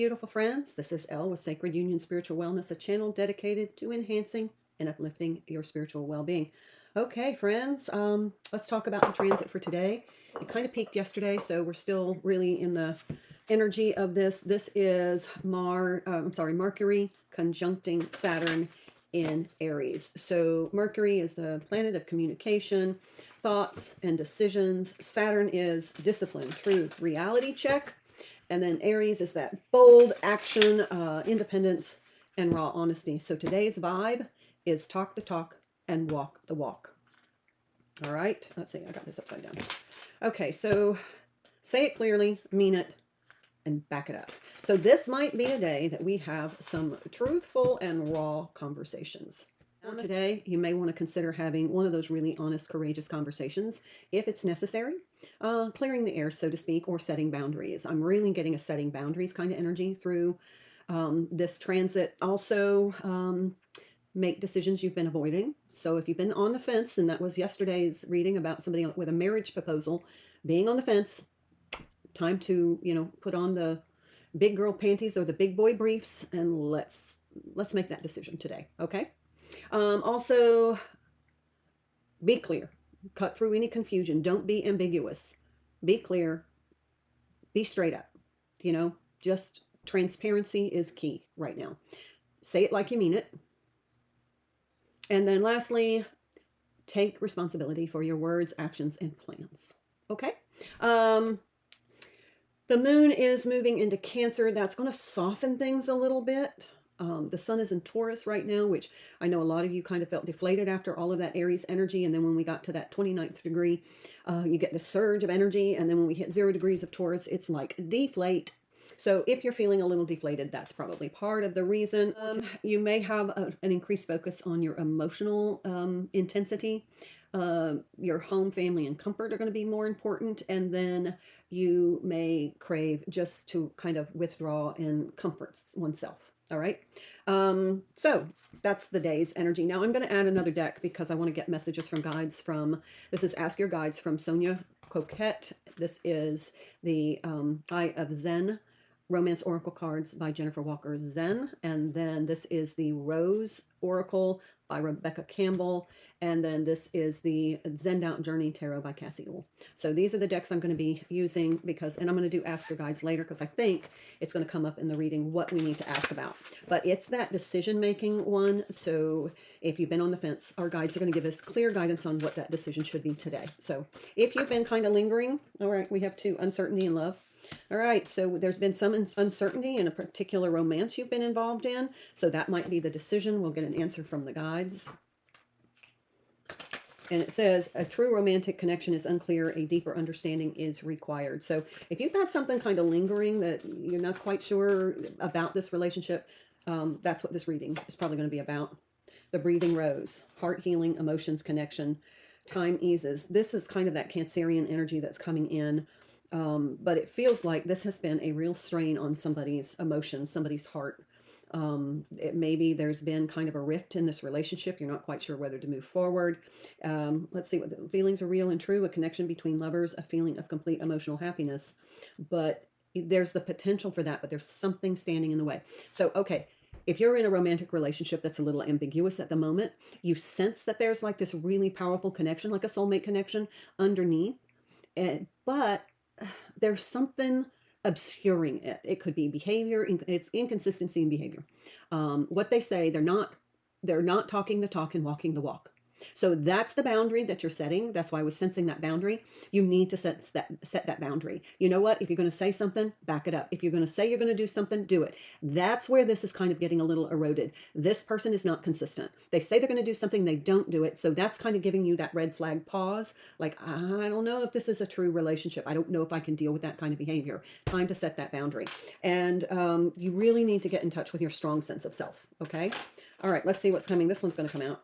beautiful friends. This is Elle with Sacred Union Spiritual Wellness, a channel dedicated to enhancing and uplifting your spiritual well-being. Okay, friends, let's talk about the transit for today. It kind of peaked yesterday, so we're still really in the energy of this. This is Mercury conjuncting Saturn in Aries. So Mercury is the planet of communication, thoughts, and decisions. Saturn is discipline, truth, reality check. And then Aries is that bold action, independence, and raw honesty. So today's vibe is talk the talk and walk the walk. All right. Let's see. I got this upside down. Okay. So say it clearly, mean it, and back it up. So this might be a day that we have some truthful and raw conversations. Now today, you may want to consider having one of those really honest, courageous conversations if it's necessary. Clearing the air, so to speak, or setting boundaries. I'm really getting a setting boundaries kind of energy through this transit. Also, make decisions you've been avoiding. So if you've been on the fence, and that was yesterday's reading about somebody with a marriage proposal, being on the fence, time to, put on the big girl panties or the big boy briefs, and let's make that decision today. Okay. Also, be clear. Cut through any confusion. Don't be ambiguous. Be clear. Be straight up. Just transparency is key right now. Say it like you mean it. And then lastly, take responsibility for your words, actions, and plans. Okay? The moon is moving into Cancer. That's going to soften things a little bit. The sun is in Taurus right now, which I know a lot of you kind of felt deflated after all of that Aries energy. And then when we got to that 29th degree, you get the surge of energy. And then when we hit 0 degrees of Taurus, it's like deflate. So if you're feeling a little deflated, that's probably part of the reason. You may have an increased focus on your emotional intensity. Your home, family, and comfort are going to be more important. And then you may crave just to kind of withdraw and comfort oneself. All right. So that's the day's energy. Now I'm going to add another deck because I want to get messages from guides this is Ask Your Guides from Sonia Coquette. This is the Eye of Zen Romance Oracle cards by Jennifer Walker Zen. And then this is the Rose Oracle by Rebecca Campbell. And then this is the Zen Out Journey Tarot by Cassie Uhl. So these are the decks I'm going to be using and I'm going to do Ask Your Guides later because I think it's going to come up in the reading what we need to ask about. But it's that decision-making one. So if you've been on the fence, our guides are going to give us clear guidance on what that decision should be today. So if you've been kind of lingering, all right, we have 2, uncertainty and love. All right, so there's been some uncertainty in a particular romance you've been involved in. So that might be the decision. We'll get an answer from the guides. And it says, a true romantic connection is unclear. A deeper understanding is required. So if you've got something kind of lingering that you're not quite sure about this relationship, that's what this reading is probably going to be about. The Breathing Rose, heart healing, emotions, connection, time eases. This is kind of that Cancerian energy that's coming in. But it feels like this has been a real strain on somebody's emotions, somebody's heart. Maybe there's been kind of a rift in this relationship. You're not quite sure whether to move forward. Let's see what the feelings are real and true, a connection between lovers, a feeling of complete emotional happiness. But there's the potential for that, but there's something standing in the way. So, okay. If you're in a romantic relationship that's a little ambiguous at the moment, you sense that there's like this really powerful connection, like a soulmate connection underneath. But there's something obscuring it. It could be behavior. It's inconsistency in behavior. What they say, they're not talking the talk and walking the walk. So that's the boundary that you're setting. That's why I was sensing that boundary. You need to set that boundary. You know what? If you're going to say something, back it up. If you're going to say you're going to do something, do it. That's where this is kind of getting a little eroded. This person is not consistent. They say they're going to do something, they don't do it. So that's kind of giving you that red flag pause. Like, I don't know if this is a true relationship. I don't know if I can deal with that kind of behavior. Time to set that boundary. And you really need to get in touch with your strong sense of self. Okay. All right. Let's see what's coming. This one's going to come out.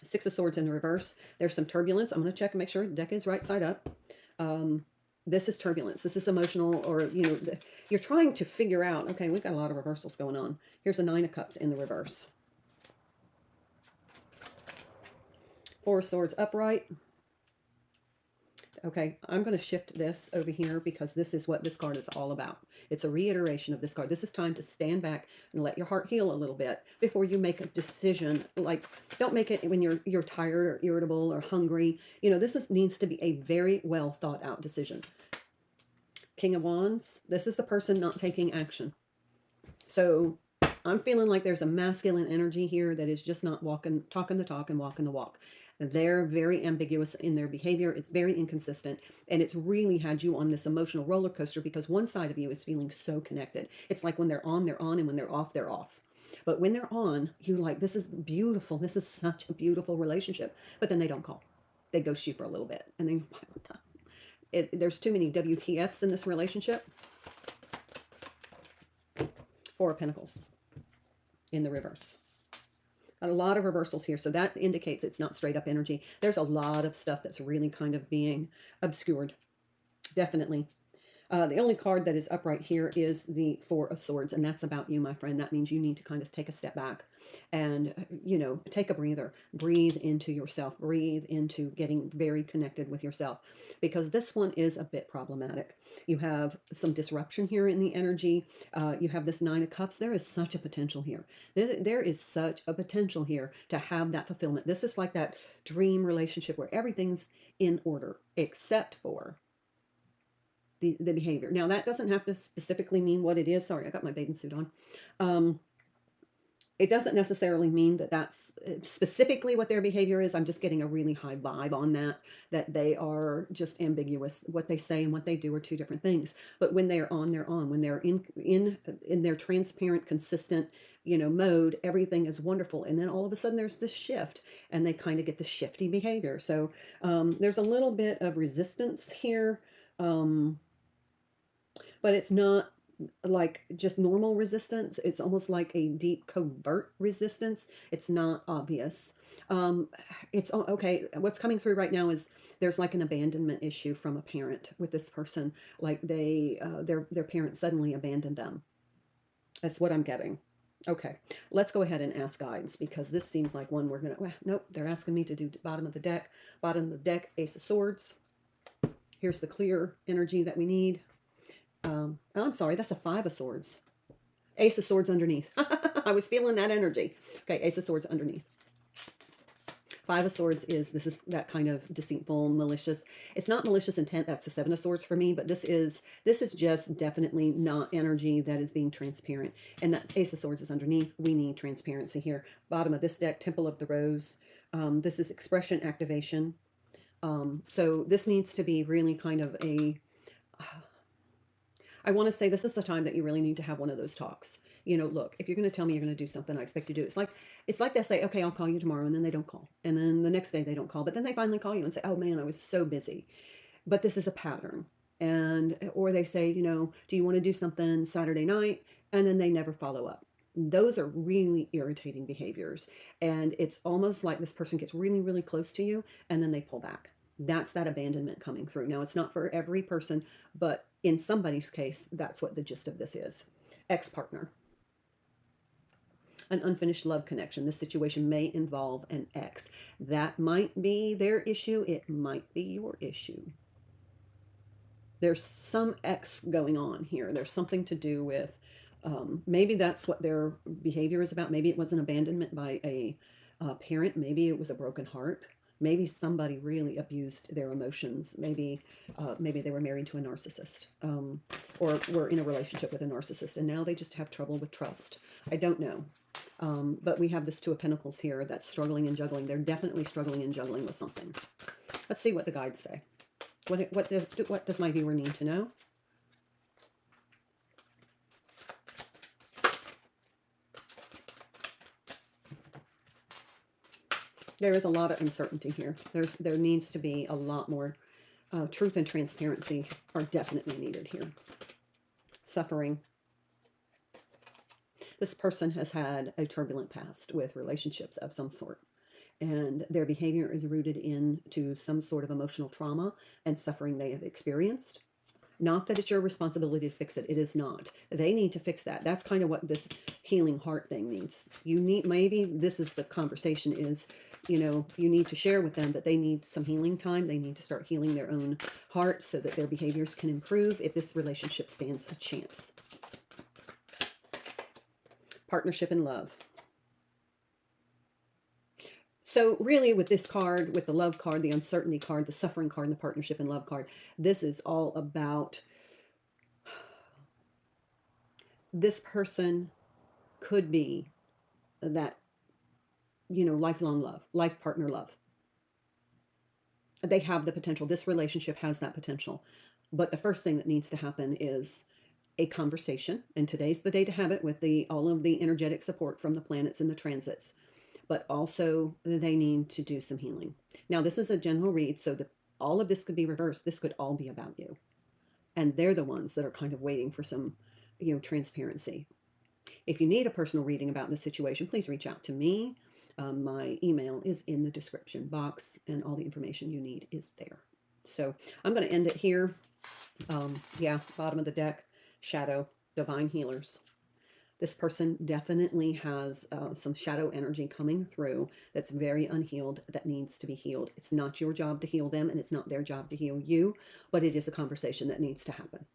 6 of Swords in the reverse. There's some turbulence. I'm going to check and make sure the deck is right side up. This is turbulence. This is emotional, or, you're trying to figure out, okay, we've got a lot of reversals going on. Here's a 9 of Cups in the reverse. 4 of Swords upright. Okay, I'm going to shift this over here because this is what this card is all about. It's a reiteration of this card. This is time to stand back and let your heart heal a little bit before you make a decision. Like, don't make it when you're tired or irritable or hungry. You know, needs to be a very well thought out decision. King of Wands, this is the person not taking action. So I'm feeling like there's a masculine energy here that is just not talking the talk and walking the walk. They're very ambiguous in their behavior. It's very inconsistent. And it's really had you on this emotional roller coaster because one side of you is feeling so connected. It's like when they're on, they're on, and when they're off, they're off. But when they're on, you're like, this is beautiful. This is such a beautiful relationship. But then they don't call. They ghost you for a little bit. And then there's too many WTFs in this relationship. Four of Pentacles in the reverse. A lot of reversals here, so that indicates it's not straight up energy. There's a lot of stuff that's really kind of being obscured. Definitely. The only card that is upright here is the Four of Swords, and that's about you, my friend. That means you need to kind of take a step back and, you know, take a breather. Breathe into yourself. Breathe into getting very connected with yourself, because this one is a bit problematic. You have some disruption here in the energy. You have this Nine of Cups. There is such a potential here. There is such a potential here to have that fulfillment. This is like that dream relationship where everything's in order except for the behavior. Now, that doesn't have to specifically mean what it is. Sorry, I got my bathing suit on. It doesn't necessarily mean that that's specifically what their behavior is. I'm just getting a really high vibe on that they are just ambiguous. What they say and what they do are two different things. But when they're on, they're on. When they're in their transparent, consistent, you know, mode, everything is wonderful. And then all of a sudden there's this shift and they kind of get the shifty behavior. So there's a little bit of resistance here. But it's not like just normal resistance. It's almost like a deep covert resistance. It's not obvious. It's okay. What's coming through right now is there's like an abandonment issue from a parent with this person. Like their parent suddenly abandoned them. That's what I'm getting. Okay, let's go ahead and ask guidance, because this seems like one we're gonna, well, nope, they're asking me to do bottom of the deck. Bottom of the deck, Ace of Swords. Here's the clear energy that we need. Oh, I'm sorry, that's a Five of Swords. Ace of Swords underneath. I was feeling that energy. Okay, Ace of Swords underneath. Five of Swords is that kind of deceitful, malicious. It's not malicious intent. That's the Seven of Swords for me. But this is just definitely not energy that is being transparent. And that Ace of Swords is underneath. We need transparency here. Bottom of this deck, Temple of the Rose. This is expression activation. So this needs to be really kind of a... I want to say this is the time that you really need to have one of those talks. You know, look, if you're going to tell me you're going to do something, I expect you to do it. It's like they say, okay, I'll call you tomorrow, and then they don't call. And then the next day they don't call, but then they finally call you and say, oh man, I was so busy. But this is a pattern. Or they say, you know, do you want to do something Saturday night? And then they never follow up. Those are really irritating behaviors. And it's almost like this person gets really, really close to you and then they pull back. That's that abandonment coming through. Now, it's not for every person, but in somebody's case, that's what the gist of this is. Ex-partner. An unfinished love connection. This situation may involve an ex. That might be their issue. It might be your issue. There's some ex going on here. There's something to do with, maybe that's what their behavior is about. Maybe it was an abandonment by a parent. Maybe it was a broken heart. Maybe somebody really abused their emotions. Maybe they were married to a narcissist, or were in a relationship with a narcissist, and now they just have trouble with trust. I don't know. But we have this Two of Pentacles here that's struggling and juggling. They're definitely struggling and juggling with something. Let's see what the guides say. What does my viewer need to know? There is a lot of uncertainty here. There needs to be a lot more truth and transparency are definitely needed here. Suffering. This person has had a turbulent past with relationships of some sort, and their behavior is rooted into some sort of emotional trauma and suffering they have experienced. Not that it's your responsibility to fix it. It is not. They need to fix that. That's kind of what this healing heart thing needs. Maybe this is the conversation is, you know, you need to share with them that they need some healing time. They need to start healing their own hearts so that their behaviors can improve if this relationship stands a chance. Partnership and love. So really with this card, with the love card, the uncertainty card, the suffering card, and the partnership and love card, this is all about this person could be that, you know, lifelong love, life partner love. They have the potential. This relationship has that potential. But the first thing that needs to happen is a conversation. And today's the day to have it with all of the energetic support from the planets and the transits. But also they need to do some healing. Now, this is a general read, so all of this could be reversed. This could all be about you. And they're the ones that are kind of waiting for some, you know, transparency. If you need a personal reading about this situation, please reach out to me. My email is in the description box, and all the information you need is there. So I'm going to end it here. Yeah, bottom of the deck, shadow, divine healers. This person definitely has some shadow energy coming through that's very unhealed, that needs to be healed. It's not your job to heal them, and it's not their job to heal you, but it is a conversation that needs to happen.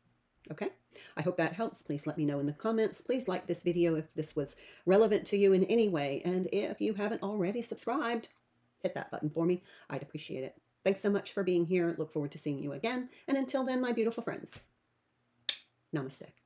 Okay, I hope that helps. Please let me know in the comments. Please like this video if this was relevant to you in any way. And if you haven't already subscribed, hit that button for me. I'd appreciate it. Thanks so much for being here. Look forward to seeing you again. And until then, my beautiful friends, namaste.